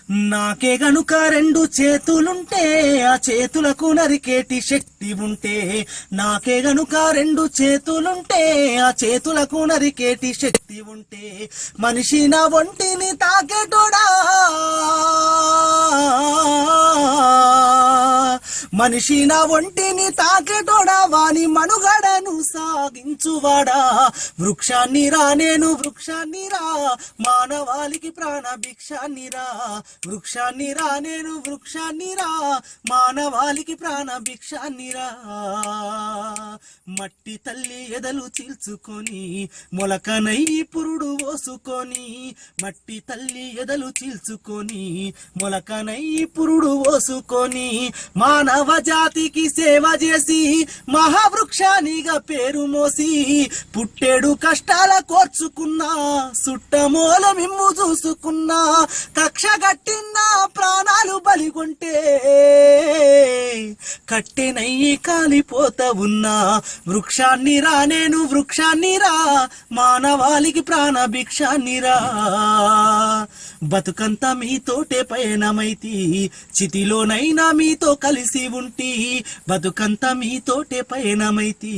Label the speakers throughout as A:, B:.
A: నాకే గనుక రెండు చేతులుంటే ఆ చేతులకు నరికేటి శక్తి ఉంటే, నాకే గనుక రెండు చేతులుంటే ఆ చేతులకు నరికేటి శక్తి ఉంటే, మనిషి నా ఒంటిని తాకేటోడా, మనిషి నా ఒంటిని తాకేటోడా, వాని మనుగడను సాగించువాడా. వృక్షాన్ని రా నేను వృక్షాన్ని రా, మానవాళికి ప్రాణ భిక్షాన్ని రా. వృక్షాన్ని రా నేను వృక్షాన్ని రా, మానవాళికి ప్రాణ భిక్షాన్ని రా. మట్టి తల్లి ఎదలు చీల్చుకొని మొలకనై పురుడు పోసుకొని, మట్టి తల్లి ఎదలు చీల్చుకొని మొలకనై పురుడు పోసుకొని, మానవ జాతికి సేవ చేసి మహావృక్షానిగా పేరు మోసి, పుట్టేడు కష్టాల కోర్చుకున్నా సుట్టమూల మిమ్ము చూసుకున్నా, కక్ష కట్టిన ప్రాణాలు బలిగొంటే కట్టెనయ్యి కాలిపోతా ఉన్నా. వృక్షాన్ని రా నేను వృక్షాన్ని రా, మానవాళికి ప్రాణ భిక్షాన్ని రా. బతుకంతా మీతోటే పయనమైతి, చితిలోనైనా మీతో కలిసి ఉంటి. బతుకంతా మీతోటే పయనమైతి,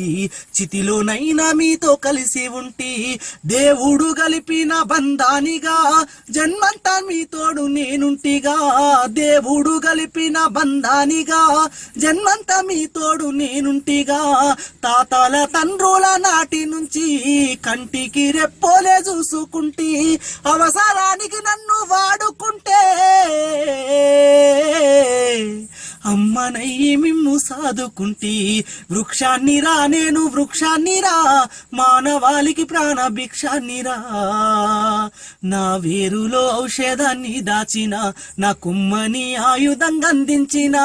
A: చితిలోనైనా మీతో కలిసి ఉంటి. దేవుడు గలిపిన బంధానిగా జన్మంతా మీతోడు నేనుంటిగా. దేవుడు గలిపిన బంధానిగా జన్మంతా మీతోడు నేనుంటిగా. తాతల తండ్రుల నాటి నుంచి కంటికి రెప్పోలే చూసుకుంటి, అవసరానికి నన్ను వాడుకుంటే అమ్మనయ్యి మిమ్ము సాదుకుంటి. వృక్షాన్ని రా నేను వృక్షాన్ని రా, మానవాళికి ప్రాణ భిక్షాన్ని రా. నా వేరులో ఔషధాన్ని దాచిన, నా కుమ్మని ఆయుధంగా అందించిన.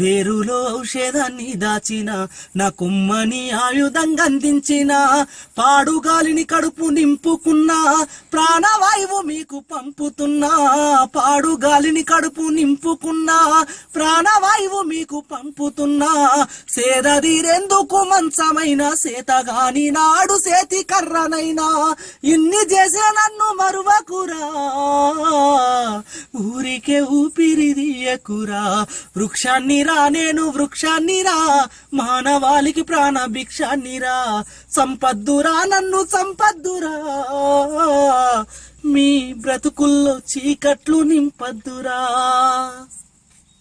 A: వేరులో ఔషధాన్ని దాచిన, నా కుమ్మని ఆయుధంగా అందించిన. పాడుగాలిని కడుపు నింపుకున్నా, ప్రాణవాయువు మీకు పంపుతున్నా. పాడుగాలిని కడుపు నింపుకున్నా, ప్రాణవాయువు మీకు పంపుతున్నా. సేదదీరెందుకు మంచమైన సేతగాని నాడు సేతి కర్రనైనా, ఇన్ని చేసే నన్ను మరువకురా, ఊరికే ఊపిరిదియకురా. వృక్షాన్ని రా నేను వృక్షాన్ని రా, మానవాళికి ప్రాణ భిక్షాన్ని రా. సంపద్దురా నన్ను సంపద్దురా, మీ బ్రతుకుల్లో చీకట్లు నింపద్దురా.